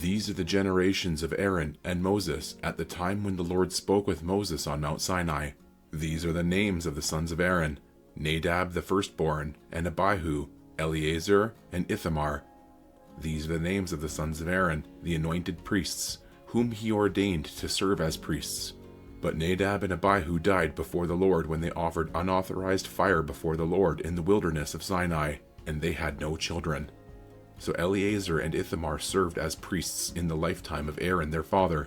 These are the generations of Aaron and Moses at the time when the Lord spoke with Moses on Mount Sinai. These are the names of the sons of Aaron: Nadab the firstborn, and Abihu, Eleazar, and Ithamar. These are the names of the sons of Aaron, the anointed priests, whom he ordained to serve as priests. But Nadab and Abihu died before the Lord when they offered unauthorized fire before the Lord in the wilderness of Sinai, and they had no children. So Eleazar and Ithamar served as priests in the lifetime of Aaron their father.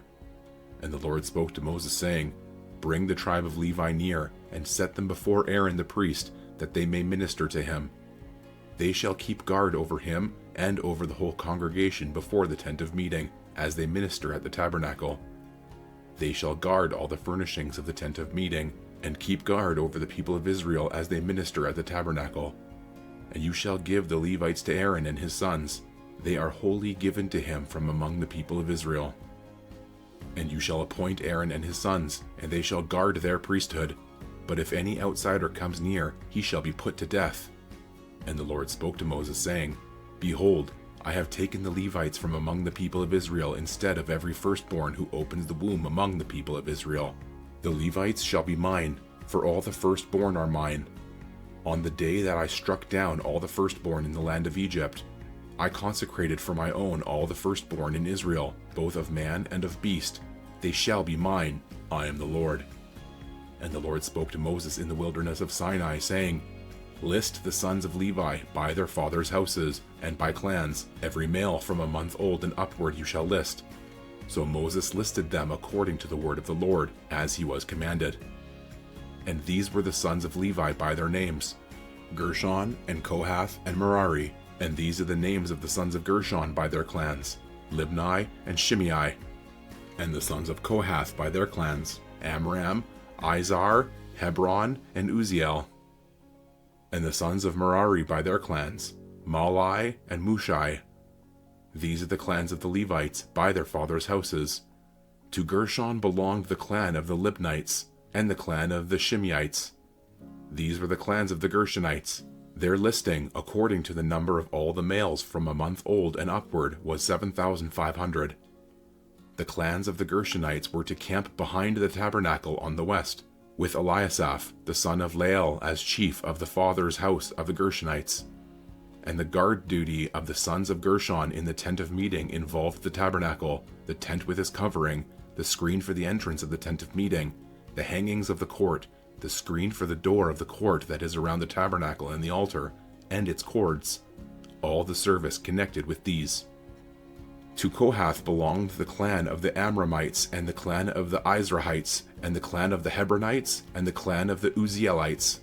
And the Lord spoke to Moses, saying, Bring the tribe of Levi near, and set them before Aaron the priest, that they may minister to him. They shall keep guard over him and over the whole congregation before the tent of meeting, as they minister at the tabernacle. They shall guard all the furnishings of the tent of meeting, and keep guard over the people of Israel as they minister at the tabernacle. And you shall give the Levites to Aaron and his sons. They are wholly given to him from among the people of Israel. And you shall appoint Aaron and his sons, and they shall guard their priesthood. But if any outsider comes near, he shall be put to death. And the Lord spoke to Moses, saying, Behold, I have taken the Levites from among the people of Israel instead of every firstborn who opens the womb among the people of Israel. The Levites shall be mine, for all the firstborn are mine. On the day that I struck down all the firstborn in the land of Egypt, I consecrated for my own all the firstborn in Israel, both of man and of beast. They shall be mine. I am the Lord. And the Lord spoke to Moses in the wilderness of Sinai, saying, List the sons of Levi by their fathers' houses, and by clans, every male from a month old and upward you shall list. So Moses listed them according to the word of the Lord, as he was commanded. And these were the sons of Levi by their names: Gershon, and Kohath, and Merari. And these are the names of the sons of Gershon by their clans: Libni and Shimei. And the sons of Kohath by their clans: Amram, Izhar, Hebron, and Uzziel. And the sons of Merari by their clans: Malai and Mushai. These are the clans of the Levites by their fathers' houses. To Gershon belonged the clan of the Libnites, and the clan of the Shimeites. These were the clans of the Gershonites. Their listing, according to the number of all the males from a month old and upward, was 7,500. The clans of the Gershonites were to camp behind the tabernacle on the west, with Eliasaph, the son of Lael, as chief of the father's house of the Gershonites. And the guard duty of the sons of Gershon in the tent of meeting involved the tabernacle, the tent with its covering, the screen for the entrance of the tent of meeting, the hangings of the court, the screen for the door of the court that is around the tabernacle and the altar, and its cords, all the service connected with these. To Kohath belonged the clan of the Amramites, and the clan of the Izrahites, and the clan of the Hebronites, and the clan of the Uzzielites.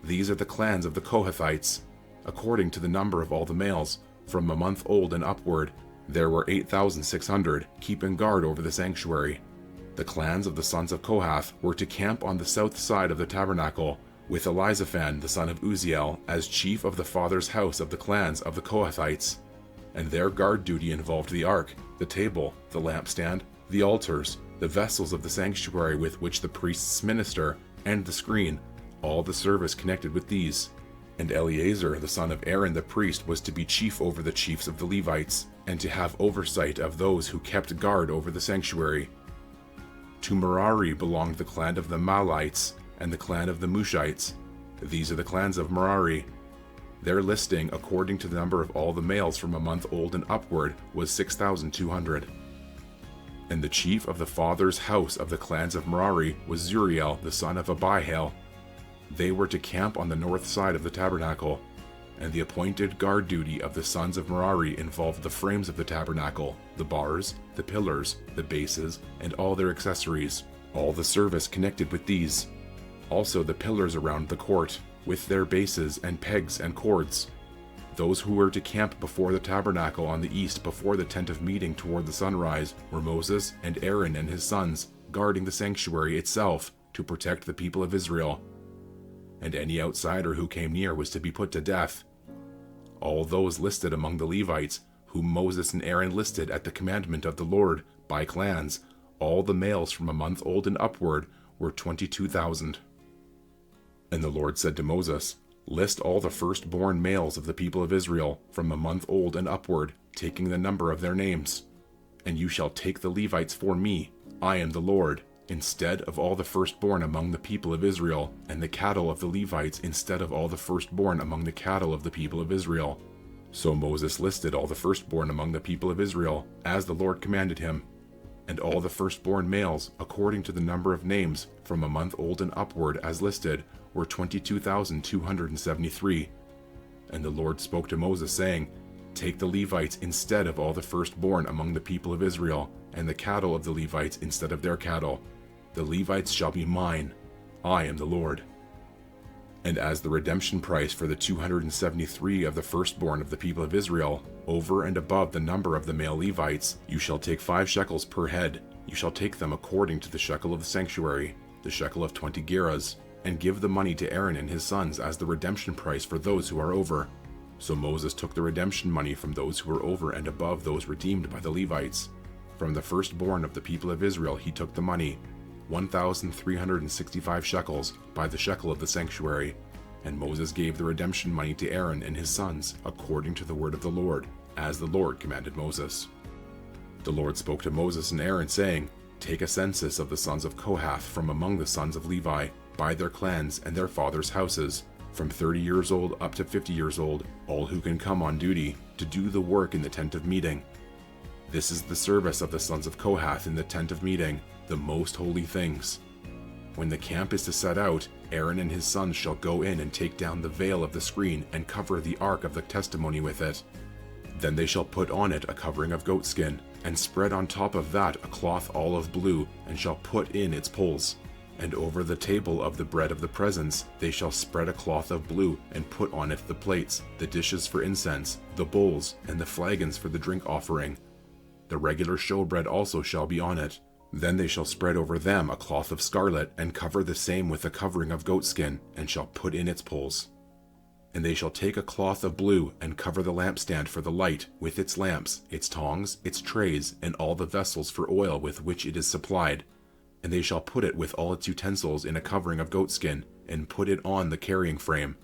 These are the clans of the Kohathites. According to the number of all the males, from a month old and upward, there were 8,600, keeping guard over the sanctuary. The clans of the sons of Kohath were to camp on the south side of the tabernacle, with Elizaphan the son of Uzziel as chief of the father's house of the clans of the Kohathites. And their guard duty involved the ark, the table, the lampstand, the altars, the vessels of the sanctuary with which the priests minister, and the screen, all the service connected with these. And Eleazar the son of Aaron the priest was to be chief over the chiefs of the Levites, and to have oversight of those who kept guard over the sanctuary. To Merari belonged the clan of the Mahlites, and the clan of the Mushites. These are the clans of Merari. Their listing, according to the number of all the males from a month old and upward, was 6,200. And the chief of the father's house of the clans of Merari was Zuriel the son of Abihail. They were to camp on the north side of the tabernacle, and the appointed guard duty of the sons of Merari involved the frames of the tabernacle, the bars, the pillars, the bases, and all their accessories, all the service connected with these. Also the pillars around the court, with their bases and pegs and cords. Those who were to camp before the tabernacle on the east before the tent of meeting toward the sunrise were Moses and Aaron and his sons, guarding the sanctuary itself to protect the people of Israel. And any outsider who came near was to be put to death. All those listed among the Levites, whom Moses and Aaron listed at the commandment of the Lord, by clans, all the males from a month old and upward, were 22,000. And the Lord said to Moses, List all the firstborn males of the people of Israel, from a month old and upward, taking the number of their names. And you shall take the Levites for me, I am the Lord, instead of all the firstborn among the people of Israel, and the cattle of the Levites instead of all the firstborn among the cattle of the people of Israel. So Moses listed all the firstborn among the people of Israel, as the Lord commanded him. And all the firstborn males, according to the number of names, from a month old and upward as listed, were 22,273. And the Lord spoke to Moses, saying, Take the Levites instead of all the firstborn among the people of Israel, and the cattle of the Levites instead of their cattle. The Levites shall be mine. I am the Lord. And as the redemption price for the 273 of the firstborn of the people of Israel, over and above the number of the male Levites, you shall take 5 shekels per head. You shall take them according to the shekel of the sanctuary, the shekel of 20 gerahs, and give the money to Aaron and his sons as the redemption price for those who are over. So Moses took the redemption money from those who were over and above those redeemed by the Levites. From the firstborn of the people of Israel he took the money, 1,365 shekels, by the shekel of the sanctuary. And Moses gave the redemption money to Aaron and his sons, according to the word of the Lord, as the Lord commanded Moses. The Lord spoke to Moses and Aaron, saying, Take a census of the sons of Kohath from among the sons of Levi, by their clans and their fathers' houses, from 30 years old up to 50 years old, all who can come on duty, to do the work in the tent of meeting. This is the service of the sons of Kohath in the tent of meeting, the most holy things. When the camp is to set out, Aaron and his sons shall go in and take down the veil of the screen and cover the ark of the testimony with it. Then they shall put on it a covering of goatskin, and spread on top of that a cloth olive blue, and shall put in its poles. And over the table of the bread of the presence they shall spread a cloth of blue, and put on it the plates, the dishes for incense, the bowls, and the flagons for the drink offering. The regular showbread also shall be on it. Then they shall spread over them a cloth of scarlet, and cover the same with a covering of goatskin, and shall put in its poles. And they shall take a cloth of blue, and cover the lampstand for the light, with its lamps, its tongs, its trays, and all the vessels for oil with which it is supplied. And they shall put it with all its utensils in a covering of goatskin, and put it on the carrying frame.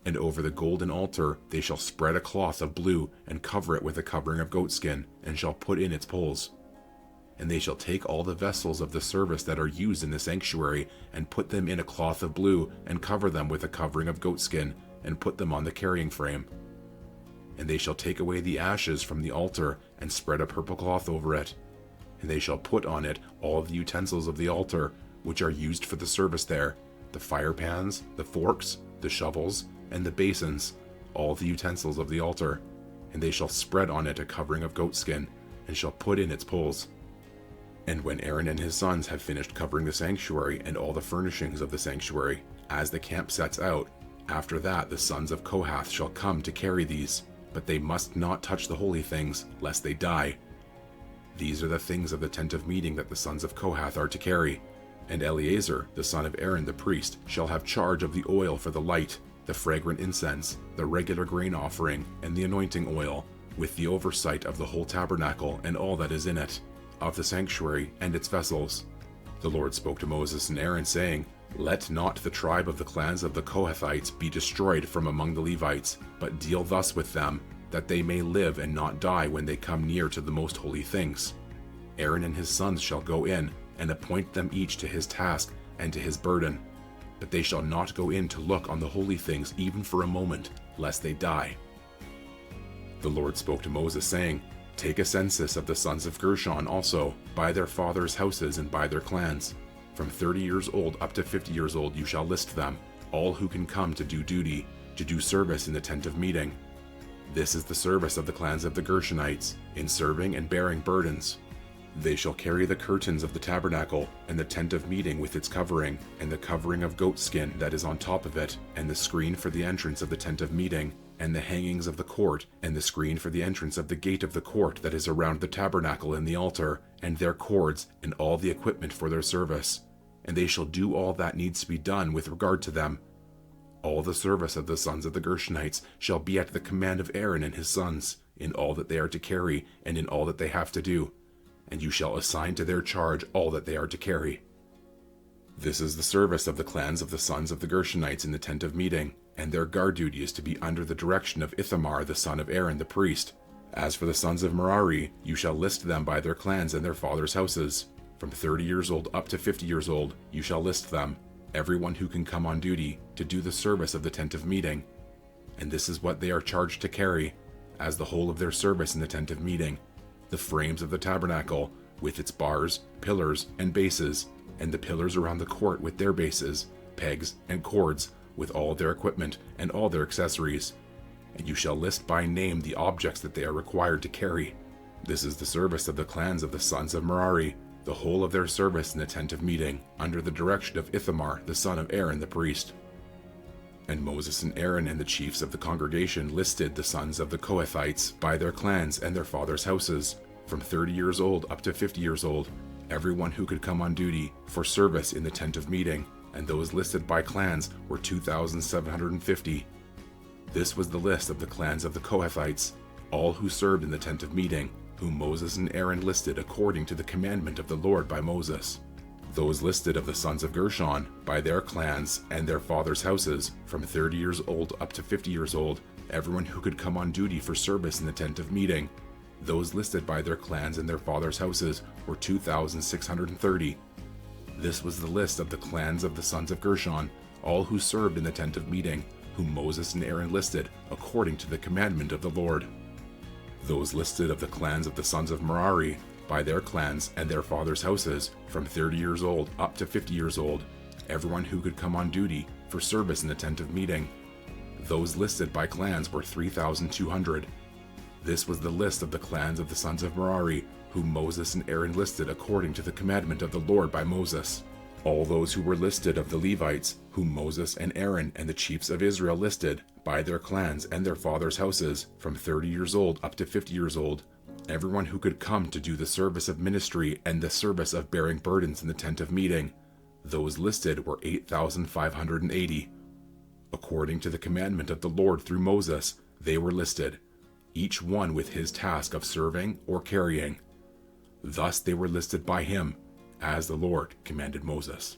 And over the golden altar they shall spread a cloth of blue, and cover it with a covering of goatskin, and shall put in its poles. And they shall take all the vessels of the service that are used in the sanctuary, and put them in a cloth of blue, and cover them with a covering of goatskin, and put them on the carrying frame. And they shall take away the ashes from the altar, and spread a purple cloth over it. And they shall put on it all the utensils of the altar, which are used for the service there, the fire pans, the forks, the shovels, and the basins, all the utensils of the altar. And they shall spread on it a covering of goatskin, and shall put in its poles. And when Aaron and his sons have finished covering the sanctuary and all the furnishings of the sanctuary, as the camp sets out, after that the sons of Kohath shall come to carry these, but they must not touch the holy things, lest they die. These are the things of the tent of meeting that the sons of Kohath are to carry. And Eleazar, the son of Aaron the priest, shall have charge of the oil for the light, the fragrant incense, the regular grain offering, and the anointing oil, with the oversight of the whole tabernacle and all that is in it, of the sanctuary and its vessels. The Lord spoke to Moses and Aaron, saying, Let not the tribe of the clans of the Kohathites be destroyed from among the Levites, but deal thus with them, that they may live and not die when they come near to the most holy things. Aaron and his sons shall go in, and appoint them each to his task and to his burden. But they shall not go in to look on the holy things even for a moment, lest they die. The Lord spoke to Moses, saying, Take a census of the sons of Gershon also, by their fathers' houses and by their clans. From 30 years old up to 50 years old you shall list them, all who can come to do duty, to do service in the tent of meeting. This is the service of the clans of the Gershonites, in serving and bearing burdens. They shall carry the curtains of the tabernacle, and the tent of meeting with its covering, and the covering of goatskin that is on top of it, and the screen for the entrance of the tent of meeting, and the hangings of the court, and the screen for the entrance of the gate of the court that is around the tabernacle and the altar, and their cords, and all the equipment for their service. And they shall do all that needs to be done with regard to them. All the service of the sons of the Gershonites shall be at the command of Aaron and his sons, in all that they are to carry, and in all that they have to do. And you shall assign to their charge all that they are to carry. This is the service of the clans of the sons of the Gershonites in the tent of meeting, and their guard duty is to be under the direction of Ithamar the son of Aaron the priest, As for the sons of Merari, you shall list them by their clans and their fathers' houses. From 30 years old up to 50 years old, you shall list them, everyone who can come on duty to do the service of the tent of meeting. And this is what they are charged to carry, as the whole of their service in the tent of meeting: the frames of the tabernacle, with its bars, pillars, and bases, and the pillars around the court with their bases, pegs, and cords, with all their equipment and all their accessories. And you shall list by name the objects that they are required to carry. This is the service of the clans of the sons of Merari, the whole of their service in the tent of meeting, under the direction of Ithamar the son of Aaron the priest. And Moses and Aaron and the chiefs of the congregation listed the sons of the Kohathites by their clans and their fathers' houses, from 30 years old up to 50 years old, everyone who could come on duty for service in the tent of meeting, and those listed by clans were 2,750. This was the list of the clans of the Kohathites, all who served in the tent of meeting, whom Moses and Aaron listed according to the commandment of the Lord by Moses. Those listed of the sons of Gershon by their clans and their fathers' houses, from 30 years old up to 50 years old, everyone who could come on duty for service in the tent of meeting. Those listed by their clans and their fathers' houses were 2,630. This was the list of the clans of the sons of Gershon, all who served in the tent of meeting, whom Moses and Aaron listed according to the commandment of the Lord. Those listed of the clans of the sons of Merari by their clans and their fathers' houses, from 30 years old up to 50 years old, everyone who could come on duty for service in the tent of meeting. Those listed by clans were 3,200. This was the list of the clans of the sons of Merari, whom Moses and Aaron listed according to the commandment of the Lord by Moses. All those who were listed of the Levites, whom Moses and Aaron and the chiefs of Israel listed, by their clans and their fathers' houses, from 30 years old up to 50 years old, everyone who could come to do the service of ministry and the service of bearing burdens in the tent of meeting. Those listed were 8,580. According to the commandment of the Lord through Moses, they were listed, each one with his task of serving or carrying. Thus they were listed by him, as the Lord commanded Moses.